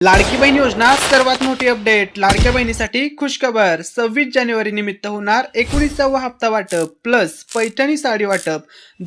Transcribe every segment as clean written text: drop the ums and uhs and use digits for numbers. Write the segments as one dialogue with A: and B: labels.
A: लाडकी बहीण योजना सर्वात मोठी अपडेट. लाडक्या बहिणीसाठी खुशखबर. 26 जानेवारी निमित्त होणार 19वा हप्ता वाटप प्लस पैठणी साडी वाटप,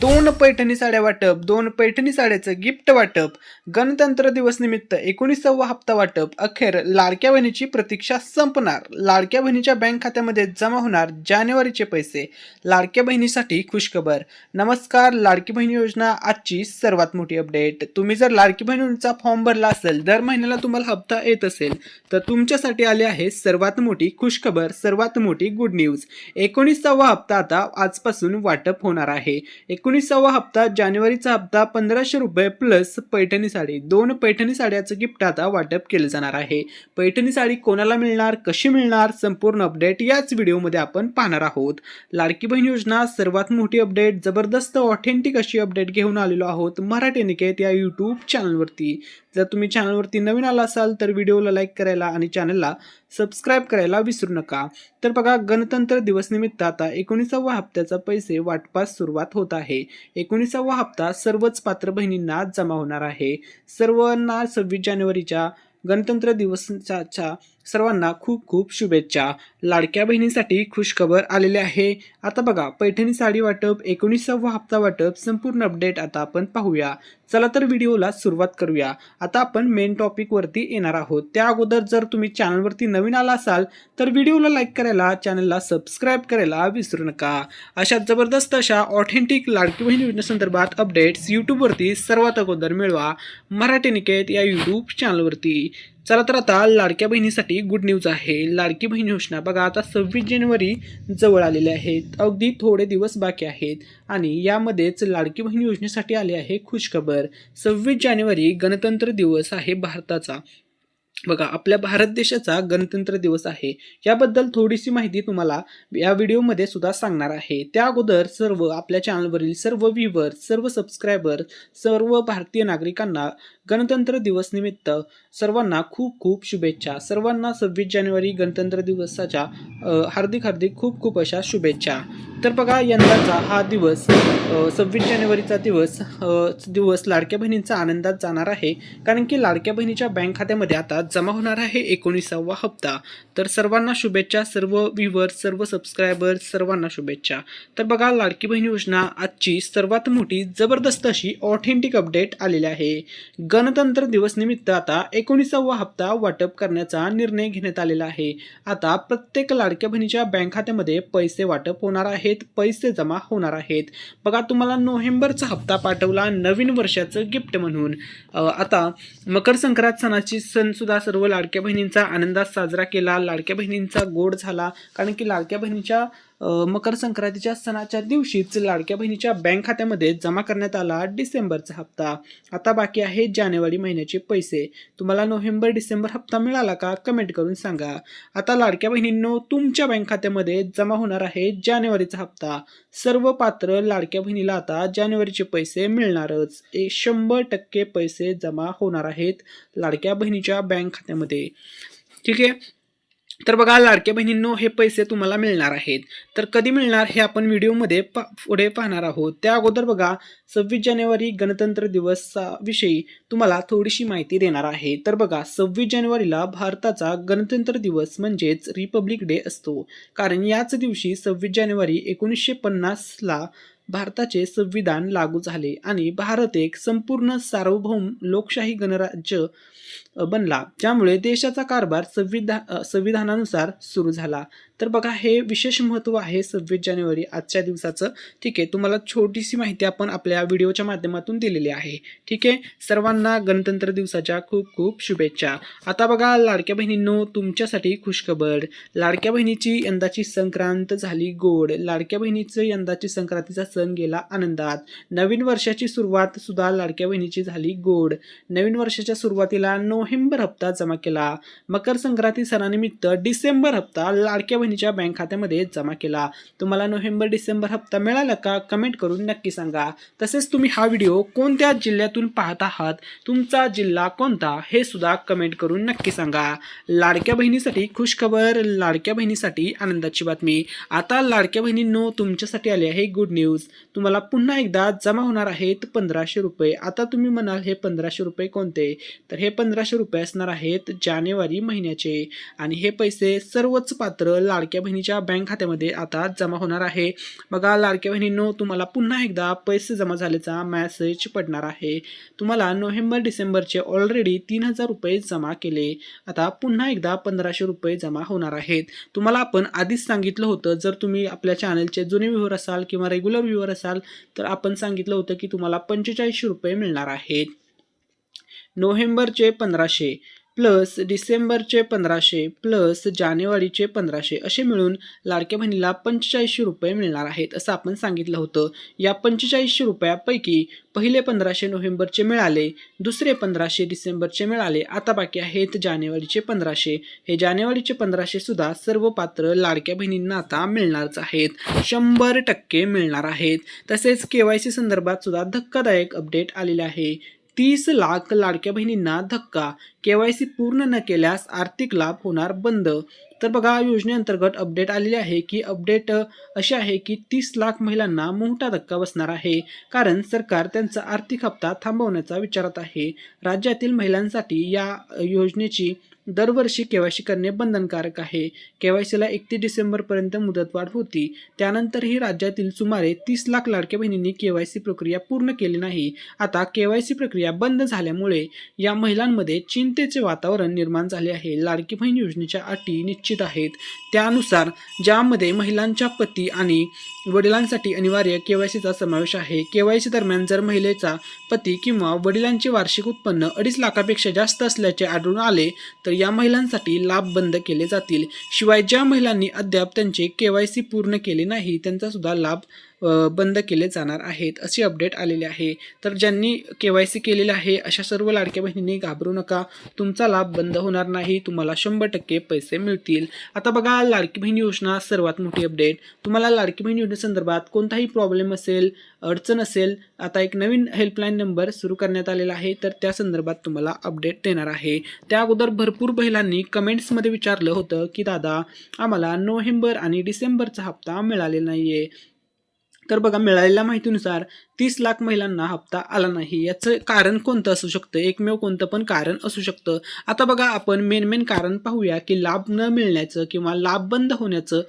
A: 2 पैठणी साड्या वाटप, 2 पैठणी साड्याचं गिफ्ट वाटप, गणतंत्र दिवस निमित्त 19वा हप्ता वाटप. अखेर लाडक्या बहिणीची प्रतीक्षा संपणार. लाडक्या बहिणीच्या बँक खात्यामध्ये जमा होणार जानेवारीचे पैसे. लाडक्या बहिणीसाठी खुशखबर. नमस्कार. लाडकी बहीण योजना आजची सर्वात मोठी अपडेट. तुम्ही जर लाडकी बहिणीचा फॉर्म भरला असेल, दर महिन्याला तुम्हाला हप्ता येत असेल, तर तुमच्यासाठी आले आहे सर्वात मोठी खुशखबर, सर्वात मोठी गुड न्यूज. 19वा हप्ता आता आजपासून वाटप होणार आहे. 19वा हप्ता जानेवारीचा हप्ता 1500 रुपये प्लस पैठणी साडी, 2 पैठणी साड्याचं गिफ्ट आता वाटप केलं जाणार आहे. पैठणी साडी कोणाला मिळणार, कशी मिळणार, संपूर्ण अपडेट याच व्हिडिओमध्ये आपण पाहणार आहोत. लाडकी बहीण योजना सर्वात मोठी अपडेट, जबरदस्त ऑथेंटिक अशी अपडेट घेऊन आलेलो आहोत मराठी निकेत या यूट्यूब चॅनलवरती. जर तुम्ही चॅनलवरती नवीन आला असाल तर व्हिडिओला लाईक करायला आणि चॅनलला सबस्क्राईब करायला विसरू नका. तर बघा, गणतंत्र दिवस निमित्त आता 19वा हप्त्याचा पैसे वाटपास सुरुवात होत आहे. 19वा हप्ता सर्वच पात्र बहिणींना जमा होणार आहे. सर्वांना 26 जानेवारीच्या गणतंत्र दिवसाच्या सर्वांना खूप खूप शुभेच्छा. लाडक्या बहिणीसाठी खुशखबर आलेले आहे. आता बघा, पैठणी साडी वाटप, 19वा हप्ता वाटप, संपूर्ण अपडेट आता आपण पाहूया. चला तर व्हिडिओला सुरुवात करूया. आता आपण मेन टॉपिक वरती येणार आहोत. त्या अगोदर जर तुम्ही चॅनलवरती नवीन आला असाल तर व्हिडिओला लाईक करायला, चॅनलला सबस्क्राईब करायला विसरू नका. अशा जबरदस्त अशा ऑथेंटिक लाडकी बहीण योजनेसंदर्भात अपडेट्स यूट्यूबवरती सर्वात अगोदर मिळवा मराठी निकेत या यूट्यूब चॅनलवरती. चला तर आता लाडक्या बहिणीसाठी गुड न्यूज आहे. लाडकी बहीण योजना बघा, आता 26 जानेवारी जवळ आलेले आहेत. अगदी थोडे दिवस बाकी आहेत आणि यामध्येच लाडकी बहीण योजनेसाठी आले आहे खुशखबर. 26 जानेवारी गणतंत्र दिवस आहे भारताचा. बघा, आपल्या भारत देशाचा गणतंत्र दिवस आहे. याबद्दल थोडीशी माहिती तुम्हाला या व्हिडिओमध्ये सुद्धा सांगणार आहे. त्या अगोदर सर्व आपल्या चॅनलवरील सर्व व्ह्यूवर, सर्व सबस्क्रायबर, सर्व भारतीय नागरिकांना गणतंत्र दिवस निमित्त सर्वांना खूप खूप शुभेच्छा. सर्वांना 26 जानेवारी गणतंत्र दिवसाच्या हार्दिक हार्दिक खूप खूप अशा शुभेच्छा. तर बघा, यंदाचा हा दिवस 26 जानेवारीचा दिवस लाडक्या बहिणींचा आनंदात जाणार आहे. कारण की लाडक्या बहिणीच्या बँक खात्यामध्ये आता जमा होणार आहे 19वा हप्ता. तर सर्वांना शुभेच्छा. सर्व व्ह्यूअर्स, सर्व सबस्क्रायबर, सर्वांना शुभेच्छा. तर बघा, लाडकी बहीण योजना आजची सर्वात मोठी जबरदस्त अशी ऑथेंटिक अपडेट आलेली आहे. गणतंत्र दिवस निमित्त आता 19वा हप्ता वाटप करण्याचा निर्णय घेण्यात आलेला आहे. आता प्रत्येक लाडक्या बहिणीच्या बँक खात्यामध्ये पैसे वाटप होणार आहेत, पैसे जमा होणार आहेत. बघा, तुम्हाला नोव्हेंबरचा हप्ता पाठवला नवीन वर्षाचं गिफ्ट म्हणून. आता मकर संक्रांत सणाची सण सुद्धा सर्व लाडक्या बहिणींचा आनंदात साजरा केला. लाडक्या बहिणींचा गोड झाला, कारण की लाडक्या बहिणीच्या मकर संक्रांतीच्या सणाच्या दिवशीच लाडक्या बहिणीच्या बँक खात्यामध्ये जमा करण्यात आला डिसेंबरचा हप्ता. आता बाकी आहे जानेवारी महिन्याचे पैसे. तुम्हाला नोव्हेंबर डिसेंबर हप्ता मिळाला का, कमेंट करून सांगा. आता लाडक्या बहिणींनो, तुमच्या बँक खात्यामध्ये जमा होणार आहे जानेवारीचा हप्ता. सर्व पात्र लाडक्या बहिणीला आता जानेवारीचे पैसे मिळणारच. 100% पैसे जमा होणार आहेत लाडक्या बहिणीच्या बँक खात्यामध्ये. ठीक आहे. तर बघा, लाडक्या बहिणींनो, हे पैसे तुम्हाला मिळणार आहेत. तर कधी मिळणार हे आपण व्हिडिओमध्ये पुढे पाहणार आहोत. त्या अगोदर बघा, 26 जानेवारी गणतंत्र दिवसाविषयी तुम्हाला थोडीशी माहिती देणार आहे. तर बघा, 26 जानेवारीला भारताचा गणतंत्र दिवस म्हणजेच रिपब्लिक डे असतो. कारण याच दिवशी 26 जानेवारी 1950ला भारताचे संविधान लागू झाले आणि भारत एक संपूर्ण सार्वभौम लोकशाही गणराज्य बनला. ज्यामुळे देशाचा कारभार संविधानानुसार सुरू झाला. तर बघा, हे विशेष महत्त्व आहे 26 जानेवारी आजच्या दिवसाचं. ठीक आहे, तुम्हाला छोटीशी माहिती आपण आपल्या व्हिडिओच्या माध्यमातून दिलेली आहे. ठीक आहे, सर्वांना गणतंत्र दिवसाच्या खूप खूप शुभेच्छा. आता बघा, लाडक्या बहिणींनो, तुमच्यासाठी खुशखबर. लाडक्या बहिणीची यंदाची संक्रांत झाली गोड. लाडक्या बहिणीचं यंदाची संक्रांतीचा सण गेला आनंदात. नवीन वर्षाची सुरुवात सुद्धा लाडक्या बहिणीची झाली गोड. नवीन वर्षाच्या सुरुवातीला नोव्हेंबर हप्ता जमा केला. मकर संक्रांती सणानिमित्त डिसेंबर हप्ता लाडक्या बहिणीच्या बँक खात्यामध्ये जमा केला. तुम्हाला नोव्हेंबर डिसेंबर हप्ता मिळाला का? कमेंट करून नक्की सांगा. तसेच तुम्ही हा व्हिडिओ कोणत्या जिल्ह्यातून पाहत आहात, तुमचा जिल्हा कोणता हे सुद्धा कमेंट करून नक्की सांगा. लाडक्या बहिणीसाठी खुशखबर, लाडक्या बहिणीसाठी आनंदाची बातमी. आता लाडक्या बहिणींनो तुमच्यासाठी आले आहे गुड न्यूज. तुम्हाला पुन्हा एकदा जमा होणार आहेत 1500 रुपये. आता तुम्ही म्हणाल हे 1500 रुपये कोणते? तर हे 1500 रुपये असणार आहेत जानेवारी महिन्याचे आणि हे पैसे सर्वच पात्र लाडक्या बहिणीच्या बँक खात्यामध्ये आता जमा होणार आहे. बघा लाडक्या बहिणींनो, तुम्हाला पुन्हा एकदा पैसे जमा झाल्याचा मेसेज पडणार आहे. तुम्हाला नोव्हेंबर डिसेंबरचे ऑलरेडी 3000 रुपये जमा केले. आता पुन्हा एकदा 1500 रुपये जमा होणार आहेत. तुम्हाला आपण आधीच सांगितलं होतं, जर तुम्ही आपल्या चॅनलचे जुने व्ह्यूअर असाल किंवा रेग्युलर व्ह्यूअर असाल तर आपण सांगितलं होतं की तुम्हाला 4500 रुपये मिळणार आहेत. नोव्हेंबरचे 1500 प्लस डिसेंबरचे 1500 प्लस जानेवारीचे 1500 असे मिळून लाडक्या बहिणीला 4500 रुपये मिळणार आहेत असं आपण सांगितलं होतं. या 4500 रुपयापैकी पहिले 1500 नोव्हेंबरचे मिळाले, दुसरे 1500 डिसेंबरचे मिळाले. आता बाकी आहेत जानेवारीचे 1500. हे जानेवारीचे 1500 सुद्धा सर्व पात्र लाडक्या बहिणींना आता मिळणारच आहेत, 100% मिळणार आहेत. तसेच KYC संदर्भात सुद्धा धक्कादायक अपडेट आलेले आहे. 30 लाख लाडक्या बहिणींना धक्का. KYC पूर्ण न केल्यास आर्थिक लाभ होणार बंद. तर बघा योजनेअंतर्गत अपडेट आलेली आहे की अपडेट अशी आहे की 30 लाख महिलांना मोठा धक्का बसणार आहे, कारण सरकार त्यांचा आर्थिक हप्ता थांबवण्याचा विचारात आहे. राज्यातील महिलांसाठी या योजनेची दरवर्षी KYC करणे बंधनकारक आहे. KYCला 31 डिसेंबरपर्यंत मुदतवाढ होती. त्यानंतरही राज्यातील सुमारे 30 लाख लाडक्या बहिणींनी KYC प्रक्रिया पूर्ण केली नाही. आता KYC प्रक्रिया बंद झाल्यामुळे या महिलांमध्ये चिंतेचे वातावरण निर्माण झाले आहे. लाडकी बहीण योजनेच्या अटी निश्चित आहेत. त्यानुसार ज्यामध्ये महिलांच्या पती आणि वडिलांसाठी अनिवार्य KYCचा समावेश आहे. KYC दरम्यान जर महिलेचा पती किंवा वडिलांचे वार्षिक उत्पन्न 2.5 लाखापेक्षा जास्त असल्याचे आढळून आले तर या महिलांसाठी लाभ बंद केले जातील. शिवाय ज्या महिलांनी अद्याप त्यांचे KYC पूर्ण केले नाही त्यांचा सुद्धा लाभ बंद केले जाणार आहेत अशी अपडेट आलेली आहे. तर ज्यांनी KYC केलेले आहे अशा सर्व लाडक्या बहिणींनी घाबरू नका, तुमचा लाभ बंद होणार नाही, तुम्हाला 100% पैसे मिळतील. आता बघा लाडकी बहीण योजना सर्वात मोठी अपडेट. तुम्हाला लाडकी बहीण योजनेसंदर्भात कोणताही प्रॉब्लेम असेल, अडचण असेल, आता एक नवीन हेल्पलाईन नंबर सुरू करण्यात आलेला आहे, तर त्या संदर्भात तुम्हाला अपडेट देणार आहे. त्या अगोदर भरपूर महिलांनी कमेंट्समध्ये विचारलं होतं की दादा आम्हाला नोव्हेंबर आणि डिसेंबरचा हप्ता मिळालेला नाहीये. तर बघा मिळालेल्या माहितीनुसार 30 लाख महिलांना हप्ता आला नाही. याचं कारण कोणतं असू शकतं? एकमेव कोणतं पण कारण असू शकतं. आता बघा आपण मेन कारण पाहूया की लाभ न मिळण्याचं किंवा लाभ बंद होण्याचं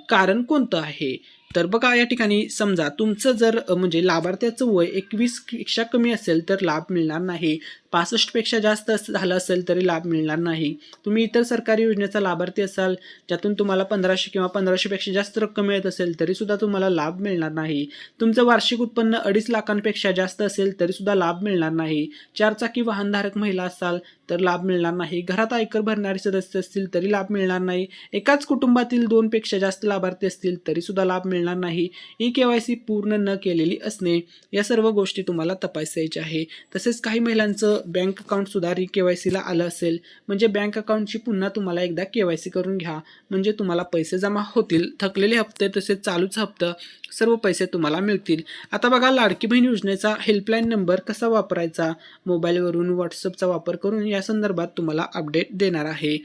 A: कारण कोणतं आहे. तर बघा या ठिकाणी समजा तुमचं जर म्हणजे लाभार्थ्याचं वय 21 पेक्षा कमी असेल तर लाभ मिळणार नाही. 65 पेक्षा जास्त झालं असेल तरी लाभ मिळणार नाही. तुम्ही इतर सरकारी योजनेचा लाभार्थी असाल ज्यातून तुम्हाला 1500 किंवा 1500 पेक्षा जास्त रक्कम मिळत असेल तरी सुद्धा तुम्हाला लाभ मिळणार नाही. तुमचं वार्षिक उत्पन्न 2.5 लाखांपेक्षा जास्त असेल तरी सुद्धा लाभ मिळणार नाही. 4 चाकी वाहनधारक महिला असाल तर लाभ मिळणार नाही. घरात आयकर भरणारे सदस्य असतील तरी लाभ मिळणार नाही. एकाच कुटुंबातील 2 पेक्षा जास्त लाभार्थी असतील तरी सुद्धा लाभ मिळणार नाही. KYC पूर्ण न केलेली असणे या सर्व गोष्टी तुम्हाला तपासायच्या आहे. तसेच काही महिलांचं बँक अकाउंट सुद्धा KYCला आलं असेल म्हणजे बँक अकाउंटची पुन्हा तुम्हाला एकदा KYC करून घ्या, म्हणजे तुम्हाला पैसे जमा होतील. थकलेले हप्ते तसेच चालूच हप्ता सर्व पैसे तुम्हाला मिळतील. आता बघा लाडकी बहीण योजनेचा हेल्पलाईन नंबर कसा वापरायचा, मोबाईलवरून व्हॉट्सअपचा वापर करून या संदर्भात तुम्हाला अपडेट देणार आहे.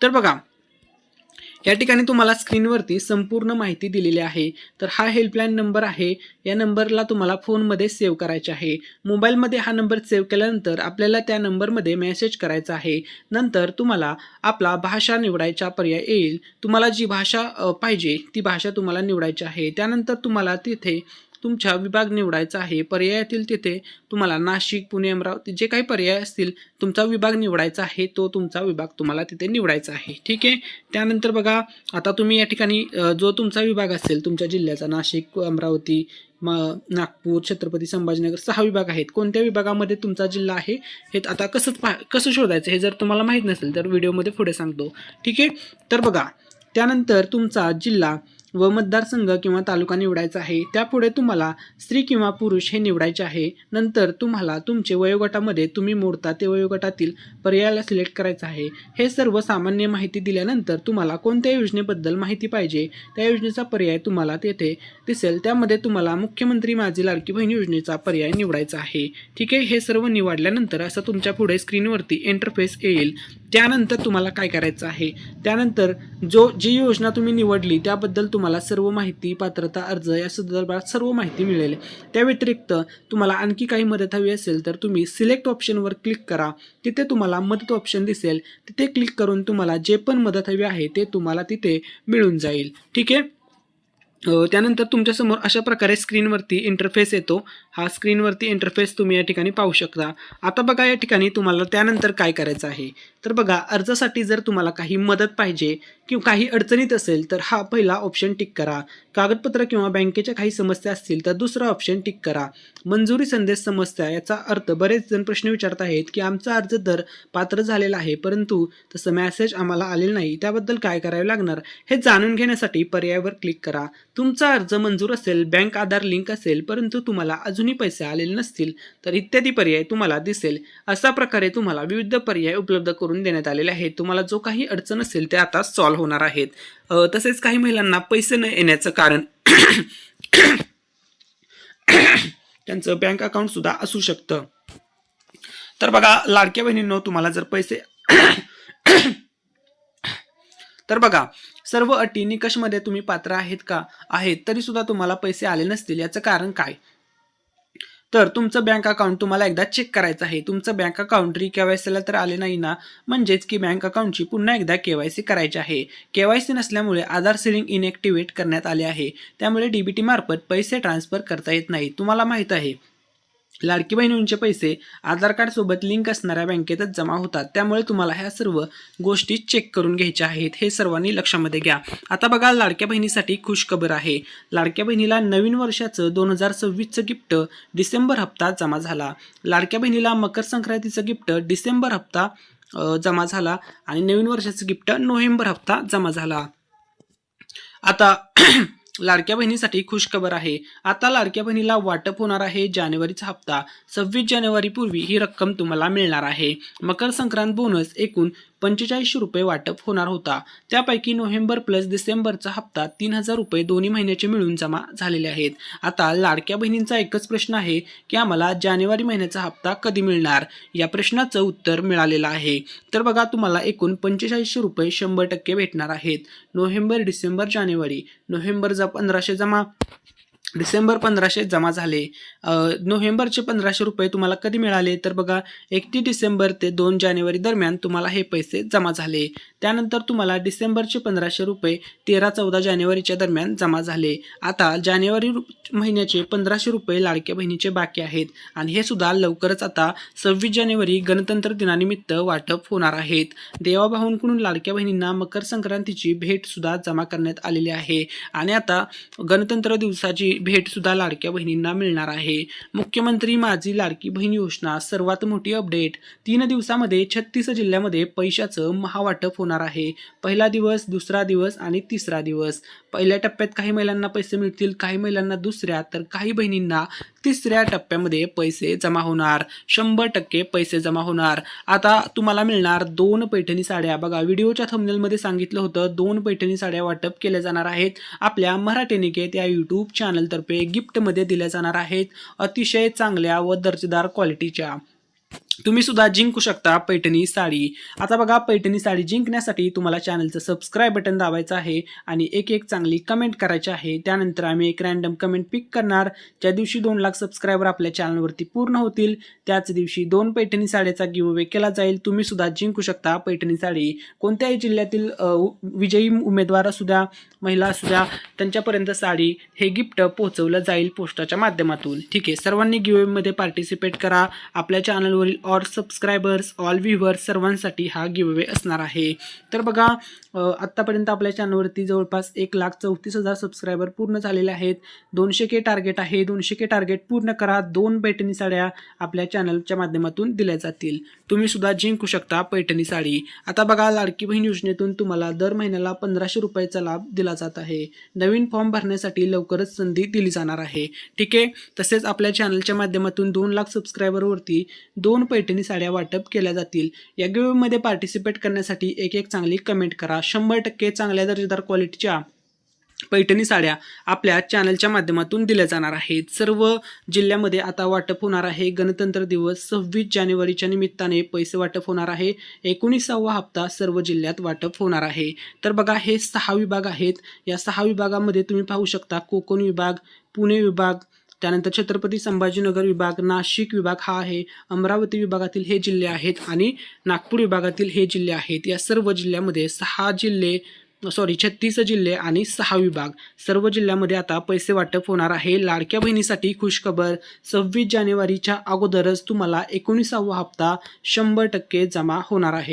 A: तर बघा या ठिकाणी तुम्हाला स्क्रीनवरती संपूर्ण माहिती दिलेली आहे. तर हा हेल्पलाईन नंबर आहे. या नंबरला तुम्हाला फोनमध्ये सेव्ह करायचे आहे. मोबाईलमध्ये हा नंबर सेव्ह केल्यानंतर आपल्याला त्या नंबरमध्ये मेसेज करायचा आहे. नंतर तुम्हाला आपला भाषा निवडायचा पर्याय येईल. तुम्हाला जी भाषा पाहिजे ती भाषा तुम्हाला निवडायची आहे. त्यानंतर तुम्हाला तिथे तुमचा विभाग निवडायचा आहे. पर्यायातील तिथे तुम्हाला नाशिक, पुणे, अमरावती जे काही पर्याय असतील तुमचा विभाग निवडायचा आहे. तो तुमचा विभाग तुम्हाला तिथे निवडायचा आहे. ठीक आहे. त्यानंतर बघा आता तुम्ही या ठिकाणी जो तुमचा विभाग असेल तुमच्या जिल्ह्याचा, नाशिक, अमरावती, नागपूर, छत्रपती संभाजीनगर 6 विभाग आहेत. कोणत्या विभागामध्ये तुमचा जिल्हा आहे हे आता कसं शोधायचं हे जर तुम्हाला माहीत नसेल तर व्हिडिओमध्ये पुढे सांगतो. ठीक आहे. तर बघा त्यानंतर तुमचा जिल्हा व मतदारसंघ किंवा तालुका निवडायचा आहे. त्यापुढे तुम्हाला स्त्री किंवा पुरुष हे निवडायचे आहे. नंतर तुम्हाला तुमचे वयोगटामध्ये तुम्ही मोडता ते वयोगटातील पर्यायाला सिलेक्ट करायचं आहे. हे सर्व सामान्य माहिती दिल्यानंतर तुम्हाला कोणत्या योजनेबद्दल माहिती पाहिजे त्या योजनेचा पर्याय तुम्हाला तेथे दिसेल. त्यामध्ये तुम्हाला मुख्यमंत्री माझी लाडकी बहीण योजनेचा पर्याय निवडायचा आहे. ठीक आहे, हे सर्व निवडल्यानंतर असं तुमच्या पुढे स्क्रीनवरती इंटरफेस येईल. त्यानंतर तुम्हाला काय करायचं आहे, त्यानंतर जी योजना तुम्ही निवडली त्याबद्दल तुम्हाला सर्व माहिती, पात्रता, अर्ज या संदर्भात सर्व माहिती मिळेल. त्या व्यतिरिक्त तुम्हाला आणखी काही मदत हवी असेल तर तुम्ही सिलेक्ट ऑप्शनवर क्लिक करा. तिथे तुम्हाला मदत ऑप्शन दिसेल. तिथे क्लिक करून तुम्हाला जे पण मदत हवी आहे ते तुम्हाला तिथे मिळून जाईल. ठीक आहे. त्यानंतर तुमच्यासमोर अशा प्रकारे स्क्रीनवरती इंटरफेस येतो. हा स्क्रीनवरती इंटरफेस तुम्ही या ठिकाणी पाहू शकता. आता बघा या ठिकाणी तुम्हाला त्यानंतर काय करायचं आहे, तर बघा अर्जासाठी जर तुम्हाला काही मदत पाहिजे किंवा काही अडचणीत असेल तर हा पहिला ऑप्शन टिक करा. कागदपत्र किंवा बँकेच्या काही समस्या असतील तर दुसरा ऑप्शन टिक करा. मंजुरी संदेश समस्या, याचा अर्थ बरेच जण प्रश्न विचारत आहेत की आमचा अर्ज तर पात्र झालेला आहे परंतु तसं मेसेज आम्हाला आलेला नाही, त्याबद्दल काय करावे लागणार हे जाणून घेण्यासाठी पर्यायावर क्लिक करा. तुमचा अर्ज मंजूर असेल, बँक आधार लिंक असेल परंतु तुम्हाला अजूनही पैसे आलेले नसतील तर इत्यादी पर्याय तुम्हाला दिसेल. अशा प्रकारे तुम्हाला विविध पर्याय उपलब्ध करून देण्यात आलेले आहेत. तुम्हाला जो काही अडचण असेल ते आता सॉल्व्ह होणार आहेत. तसेच काही महिलांना पैसे न येण्याचं कारण त्यांचं बँक अकाउंट सुद्धा असू शकतं. तर बघा लाडक्या बहिणींनो, तुम्हाला जर पैसे तर बघा सर्व अटी निकषमध्ये तुम्ही पात्र आहेत तरी सुद्धा तुम्हाला पैसे आले नसतील, याचं कारण काय, तर तुमचं बँक अकाउंट तुम्हाला एकदा चेक करायचं आहे. तुमचं बँक अकाउंट KYCला तर आले नाही ना, म्हणजेच की बँक अकाउंटची पुन्हा एकदा KYC करायची आहे. KYC नसल्यामुळे आधार सीडिंग इनॅक्टिव्हेट करण्यात आले आहे. त्यामुळे DBT मार्फत पैसे ट्रान्सफर करता येत नाही. तुम्हाला माहित आहे लाडकी बहिणींचे पैसे आधार कार्ड सोबत लिंक असणाऱ्या बँकेतच जमा होतात. त्यामुळे तुम्हाला ह्या सर्व गोष्टी चेक करून घ्यायच्या आहेत. हे सर्वांनी लक्षामध्ये घ्या. आता बघा लाडक्या बहिणीसाठी खुशखबर आहे. लाडक्या बहिणीला नवीन वर्षाचं 2026चं गिफ्ट डिसेंबर हप्ता जमा झाला. लाडक्या बहिणीला मकर संक्रांतीचं गिफ्ट डिसेंबर हप्ता जमा झाला आणि नवीन वर्षाचं गिफ्ट नोव्हेंबर हप्ता जमा झाला. आता लाडक्या बहिणीसाठी खुशखबर आहे. आता लाडक्या बहिणीला वाटप होणार आहे जानेवारीचा हप्ता. 26 जानेवारी पूर्वी ही रक्कम तुम्हाला मिळणार आहे. मकर संक्रांत बोनस एकूण 4500 रुपये वाटप होणार होता. त्यापैकी नोव्हेंबर प्लस डिसेंबरचा हप्ता 3000 रुपये दोन्ही महिन्याचे मिळून जमा झालेले आहेत. आता लाडक्या बहिणींचा एकच प्रश्न आहे की आम्हाला जानेवारी महिन्याचा हप्ता कधी मिळणार, या प्रश्नाचं उत्तर मिळालेलं आहे. तर बघा तुम्हाला एकूण 4500 रुपये 100% भेटणार आहेत. नोव्हेंबर, डिसेंबर, जानेवारी. नोव्हेंबरचा 1500 जमा, डिसेंबर 1500 जमा झाले. नोव्हेंबरचे 1500 रुपये तुम्हाला कधी मिळाले, तर बघा 31 डिसेंबर ते 2 जानेवारी दरम्यान तुम्हाला हे पैसे जमा झाले. त्यानंतर तुम्हाला डिसेंबरचे 1500 रुपये 13-14 जानेवारीच्या दरम्यान जमा झाले. आता जानेवारी महिन्याचे 1500 रुपये लाडक्या बहिणीचे बाकी आहेत आणि हे सुद्धा लवकरच आता 26 जानेवारी गणतंत्र दिनानिमित्त वाटप होणार आहेत. देवाभाऊंकडून लाडक्या बहिणींना मकर संक्रांतीची भेट सुद्धा जमा करण्यात आलेली आहे आणि आता गणतंत्र दिवसाची भेट सुद्धा लाडक्या बहिणींना मिळणार आहे. मुख्यमंत्री माझी लाडकी बहीण योजना सर्वात मोठी अपडेट. 3 दिवसामध्ये 36 जिल्ह्यामध्ये पैशाचं महावाटप होणार आहे. पहिला दिवस, दुसरा दिवस आणि तिसरा दिवस. पहिल्या टप्प्यात काही महिलांना पैसे मिळतील, काही महिलांना दुसऱ्या, तर काही बहिणींना तिसऱ्या टप्प्यामध्ये पैसे जमा होणार. 100% पैसे जमा होणार. आता तुम्हाला मिळणार 2 पैठणी साड्या. बघा व्हिडिओच्या थंबनेलमध्ये सांगितलं होतं 2 पैठणी साड्या वाटप केल्या जाणार आहेत. आपल्या मराठी निकेत या यूट्यूब चॅनलतर्फे गिफ्टमध्ये दिल्या जाणार आहेत. अतिशय चांगल्या व दर्जेदार क्वालिटीच्या. तुम्ही सुद्धा जिंकू शकता पैठणी साडी. आता बघा पैठणी साडी जिंकण्यासाठी तुम्हाला चॅनलचं सबस्क्राईब बटन दाबायचं आहे आणि एक चांगली कमेंट करायची आहे. त्यानंतर आम्ही एक रॅन्डम कमेंट पिक करणार. ज्या दिवशी 2 लाख सबस्क्रायबर आपल्या चॅनलवरती पूर्ण होतील त्याच दिवशी 2 पैठणी साड्याचा गिव्हअवे केला जाईल. तुम्ही सुद्धा जिंकू शकता पैठणी साडी. कोणत्याही जिल्ह्यातील विजयी उमेदवार असू द्या, महिला असू द्या, त्यांच्यापर्यंत साडी हे गिफ्ट पोहोचवलं जाईल पोस्टाच्या माध्यमातून. ठीक आहे, सर्वांनी गिव्हअवेमध्ये पार्टिसिपेट करा. आपल्या चॅनलवरील ऑल सबस्क्रायबर्स, ऑल व्ह्युअर्स सर्वांसाठी हा गिव्हअवे असणार आहे. तर बघा आत्तापर्यंत आपल्या चॅनलवरती जवळपास 1,34,000 सबस्क्रायबर पूर्ण झालेले आहेत. 200K टार्गेट आहे. 200K टार्गेट पूर्ण करा. 2 पैठणी साड्या आपल्या चॅनलच्या माध्यमातून दिल्या जातील. तुम्ही सुद्धा जिंकू शकता पैठणी साडी. आता बघा लाडकी बहीण योजनेतून तुम्हाला दर महिन्याला 1,500 रुपयाचा लाभ दिला जात आहे. नवीन फॉर्म भरण्यासाठी लवकरच संधी दिली जाणार आहे. ठीक आहे. तसेच आपल्या चॅनलच्या माध्यमातून 2 लाख सबस्क्रायबरवरती 2 पैठणी साड्या वाटप केल्या जातील. या गिव्हअवेमध्ये पार्टिसिपेट करण्यासाठी एक चांगली कमेंट करा. 100% चांगल्या दर्जेदार क्वालिटीच्या पैठणी साड्या आपल्या चॅनलच्या माध्यमातून दिल्या जाणार आहेत. सर्व जिल्ह्यामध्ये आता वाटप होणार आहे. गणतंत्र दिवस 26 जानेवारीच्या निमित्ताने पैसे वाटप होणार आहे. 19वा हप्ता सर्व जिल्ह्यात वाटप होणार आहे. तर बघा हे 6 विभाग आहेत. या 6 विभागामध्ये तुम्ही पाहू शकता कोकण विभाग, पुणे विभाग, त्यानंतर छत्रपती संभाजीनगर विभाग, नाशिक विभाग हा आहे, अमरावती विभागातील हे जिल्हे आहेत आणि नागपूर विभागातील हे जिल्हे आहेत. या सर्व जिल्ह्यामध्ये 36 जिल्हे आणि 6 विभाग सर्व जिल्ह्यामध्ये आता पैसे वाटप होणार आहे. लाडक्या बहिणीसाठी खुशखबर, 26 जानेवारीच्या अगोदरच तुम्हाला 19वा हप्ता 100% जमा होणार आहे.